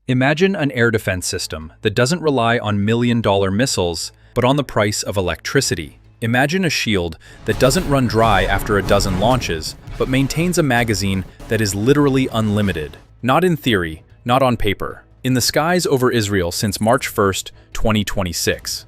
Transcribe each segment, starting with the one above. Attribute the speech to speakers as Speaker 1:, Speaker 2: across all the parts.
Speaker 1: Imagine an air defense system that doesn't rely on million-dollar missiles, but on the price of electricity. Imagine a shield that doesn't run dry after a dozen launches, but maintains a magazine that is literally unlimited. Not in theory, not on paper. In the skies over Israel since March 1st, 2026.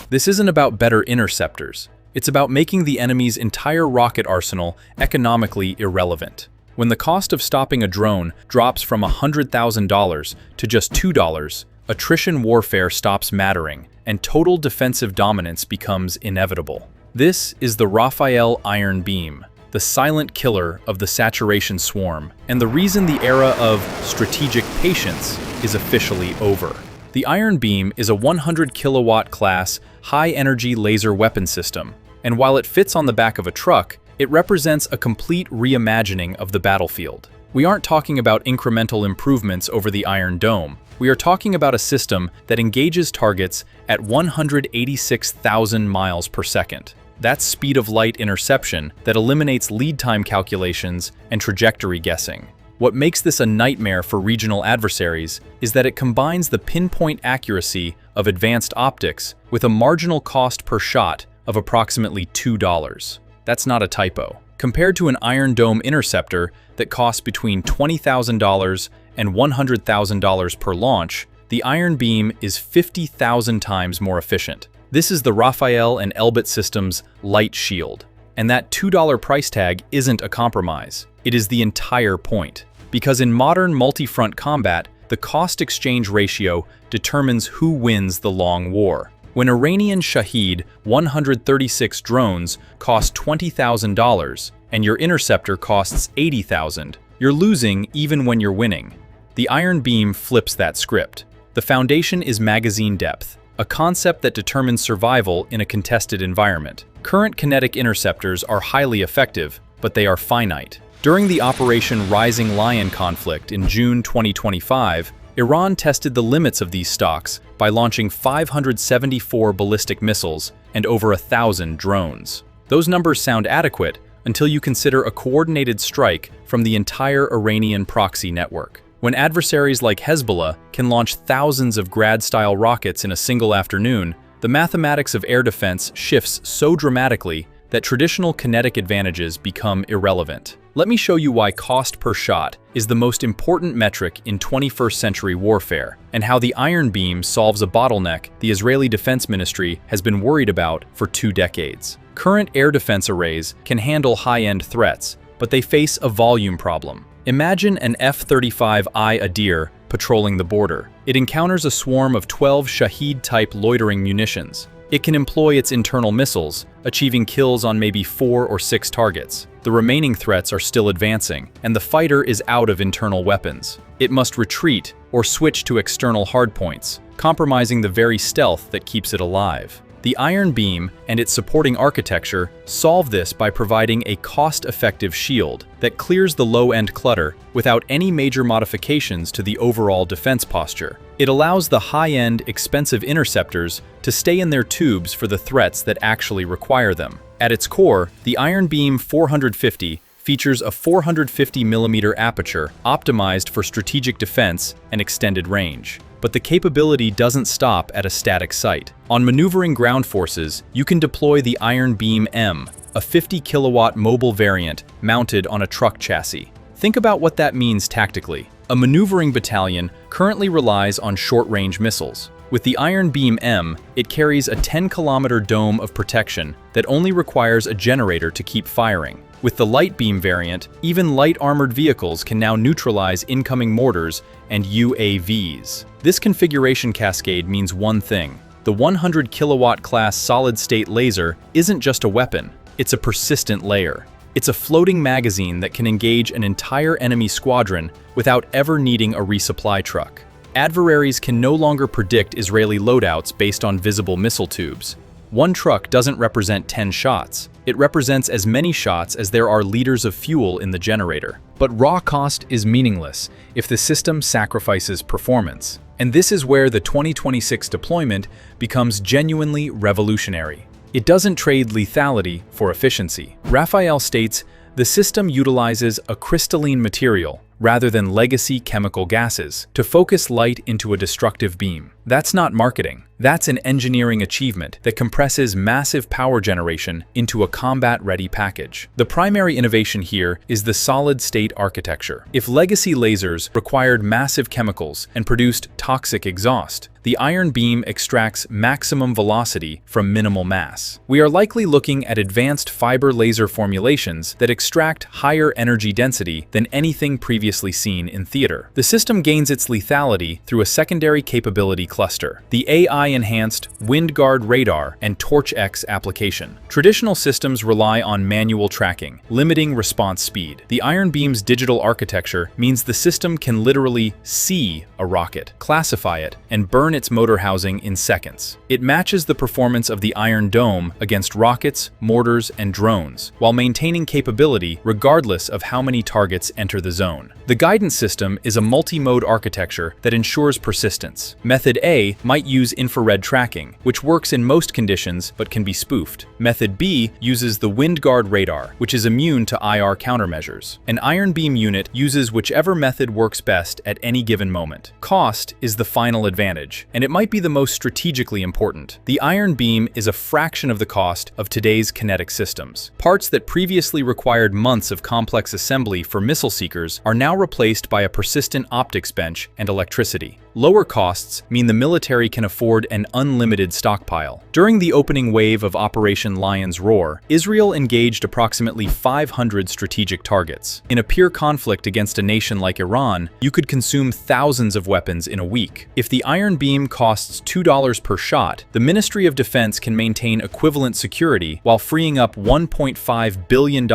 Speaker 1: This isn't about better interceptors. It's about making the enemy's entire rocket arsenal economically irrelevant. When the cost of stopping a drone drops from $100,000 to just $2, attrition warfare stops mattering, and total defensive dominance becomes inevitable. This is the Rafael Iron Beam, the silent killer of the saturation swarm, and the reason the era of strategic patience is officially over. The Iron Beam is a 100 kilowatt class, high-energy laser weapon system, and while it fits on the back of a truck, it represents a complete reimagining of the battlefield. We aren't talking about incremental improvements over the Iron Dome. We are talking about a system that engages targets at 186,000 miles per second. That's speed of light interception that eliminates lead time calculations and trajectory guessing. What makes this a nightmare for regional adversaries is that it combines the pinpoint accuracy of advanced optics with a marginal cost per shot of approximately $2. That's not a typo. Compared to an Iron Dome interceptor that costs between $20,000 and $100,000 per launch, the Iron Beam is 50,000 times more efficient. This is the Rafael and Elbit Systems Light Shield. And that $2 price tag isn't a compromise. It is the entire point. Because in modern multi-front combat, the cost-exchange ratio determines who wins the long war. When Iranian Shahed 136 drones cost $20,000 and your interceptor costs $80,000, you're losing even when you're winning. The Iron Beam flips that script. The foundation is magazine depth, a concept that determines survival in a contested environment. Current kinetic interceptors are highly effective, but they are finite. During the Operation Rising Lion conflict in June 2025, Iran tested the limits of these stocks by launching 574 ballistic missiles and over 1,000 drones. Those numbers sound adequate until you consider a coordinated strike from the entire Iranian proxy network. When adversaries like Hezbollah can launch thousands of Grad-style rockets in a single afternoon, the mathematics of air defense shifts so dramatically that traditional kinetic advantages become irrelevant. Let me show you why cost per shot is the most important metric in 21st century warfare, and how the Iron Beam solves a bottleneck the Israeli Defense Ministry has been worried about for 2 decades. Current air defense arrays can handle high-end threats, but they face a volume problem. Imagine an F-35I Adir patrolling the border. It encounters a swarm of 12 Shahed-type loitering munitions. It can employ its internal missiles, achieving kills on maybe 4 or 6 targets. The remaining threats are still advancing, and the fighter is out of internal weapons. It must retreat or switch to external hardpoints, compromising the very stealth that keeps it alive. The Iron Beam and its supporting architecture solve this by providing a cost-effective shield that clears the low-end clutter without any major modifications to the overall defense posture. It allows the high-end, expensive interceptors to stay in their tubes for the threats that actually require them. At its core, the Iron Beam 450 features a 450mm aperture optimized for strategic defense and extended range. But the capability doesn't stop at a static site. On maneuvering ground forces, you can deploy the Iron Beam M, a 50 kilowatt mobile variant mounted on a truck chassis. Think about what that means tactically. A maneuvering battalion currently relies on short-range missiles. With the Iron Beam M, it carries a 10-kilometer dome of protection that only requires a generator to keep firing. With the light beam variant, even light armored vehicles can now neutralize incoming mortars and UAVs. This configuration cascade means one thing. The 100 kilowatt class solid-state laser isn't just a weapon, it's a persistent layer. It's a floating magazine that can engage an entire enemy squadron without ever needing a resupply truck. Adversaries can no longer predict Israeli loadouts based on visible missile tubes. One truck doesn't represent 10 shots. It represents as many shots as there are liters of fuel in the generator. But raw cost is meaningless if the system sacrifices performance. And this is where the 2026 deployment becomes genuinely revolutionary. It doesn't trade lethality for efficiency. Rafael states, the system utilizes a crystalline material, rather than legacy chemical gases, to focus light into a destructive beam. That's not marketing. That's an engineering achievement that compresses massive power generation into a combat-ready package. The primary innovation here is the solid-state architecture. If legacy lasers required massive chemicals and produced toxic exhaust, the Iron Beam extracts maximum velocity from minimal mass. We are likely looking at advanced fiber laser formulations that extract higher energy density than anything previously seen in theater. The system gains its lethality through a secondary capability cluster, the AI-enhanced WindGuard radar and Torch-X application. Traditional systems rely on manual tracking, limiting response speed. The Iron Beam's digital architecture means the system can literally see a rocket, classify it, and burn its motor housing in seconds. It matches the performance of the Iron Dome against rockets, mortars, and drones, while maintaining capability regardless of how many targets enter the zone. The guidance system is a multi-mode architecture that ensures persistence. Method A might use infrared tracking, which works in most conditions but can be spoofed. Method B uses the WindGuard radar, which is immune to IR countermeasures. An Iron Beam unit uses whichever method works best at any given moment. Cost is the final advantage, and it might be the most strategically important. The Iron Beam is a fraction of the cost of today's kinetic systems. Parts that previously required months of complex assembly for missile seekers are now replaced by a persistent optics bench and electricity. Lower costs mean the military can afford an unlimited stockpile. During the opening wave of Operation Lion's Roar, Israel engaged approximately 500 strategic targets. In a peer conflict against a nation like Iran, you could consume thousands of weapons in a week. If the Iron Beam costs $2 per shot, the Ministry of Defense can maintain equivalent security while freeing up $1.5 billion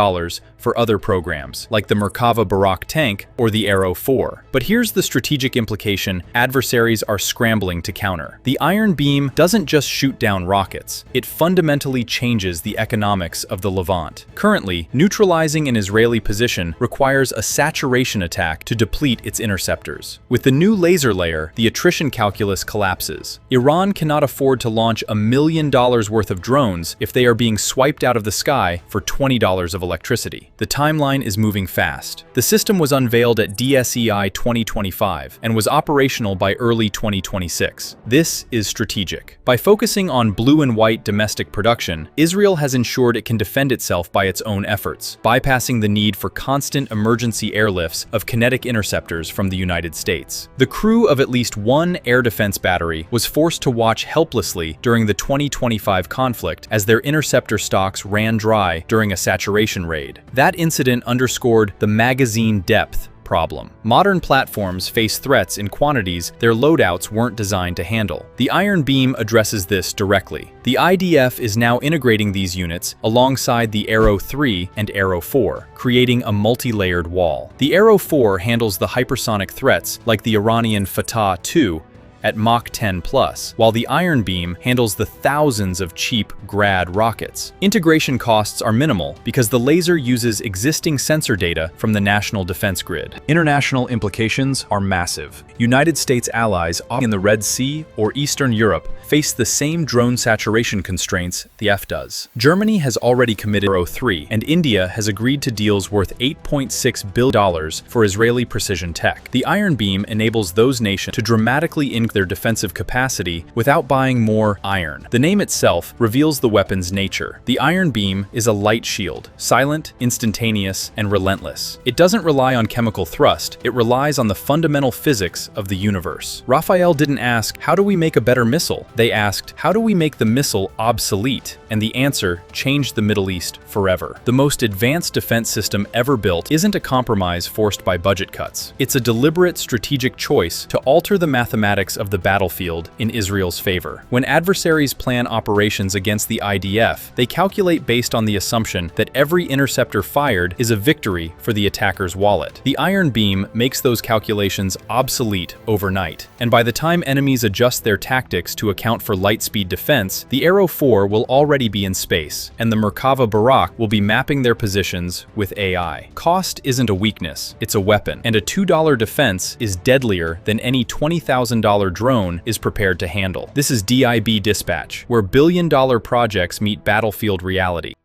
Speaker 1: for other programs, like the Merkava Barak tank or the Arrow 4. But here's the strategic implication adversaries are scrambling to counter. The Iron Beam doesn't just shoot down rockets, it fundamentally changes the economics of the Levant. Currently, neutralizing an Israeli position requires a saturation attack to deplete its interceptors. With the new laser layer, the attrition calculus collapses. Iran cannot afford to launch $1 million worth of drones if they are being swiped out of the sky for $20 of electricity. The timeline is moving fast. The system was unveiled at DSEI 2025 and was operational by early 2026. This is strategic. By focusing on blue and white domestic production, Israel has ensured it can defend itself by its own efforts, bypassing the need for constant emergency airlifts of kinetic interceptors from the United States. The crew of at least one air defense battery was forced to watch helplessly during the 2025 conflict as their interceptor stocks ran dry during a saturation raid. That incident underscored the magazine depth problem. Modern platforms face threats in quantities their loadouts weren't designed to handle. The Iron Beam addresses this directly. The IDF is now integrating these units alongside the Arrow 3 and Arrow 4, creating a multi-layered wall. The Arrow 4 handles the hypersonic threats like the Iranian Fatah 2 at Mach 10+, while the Iron Beam handles the thousands of cheap Grad rockets. Integration costs are minimal because the laser uses existing sensor data from the national defense grid. International implications are massive. United States allies in the Red Sea or Eastern Europe face the same drone saturation constraints the F does. Germany has already committed Arrow 3, and India has agreed to deals worth $8.6 billion for Israeli precision tech. The Iron Beam enables those nations to dramatically increase their defensive capacity without buying more iron. The name itself reveals the weapon's nature. The Iron Beam is a light shield, silent, instantaneous, and relentless. It doesn't rely on chemical thrust, it relies on the fundamental physics of the universe. Rafael didn't ask, how do we make a better missile? They asked, how do we make the missile obsolete? And the answer changed the Middle East forever. The most advanced defense system ever built isn't a compromise forced by budget cuts. It's a deliberate strategic choice to alter the mathematics of the battlefield in Israel's favor. When adversaries plan operations against the IDF, they calculate based on the assumption that every interceptor fired is a victory for the attacker's wallet. The Iron Beam makes those calculations obsolete overnight, and by the time enemies adjust their tactics to account for light-speed defense, the Arrow 4 will already be in space, and the Merkava Barak will be mapping their positions with AI. Cost isn't a weakness, it's a weapon, and a $2 defense is deadlier than any $20,000 drone is prepared to handle. This is DIB Dispatch, where billion-dollar projects meet battlefield reality.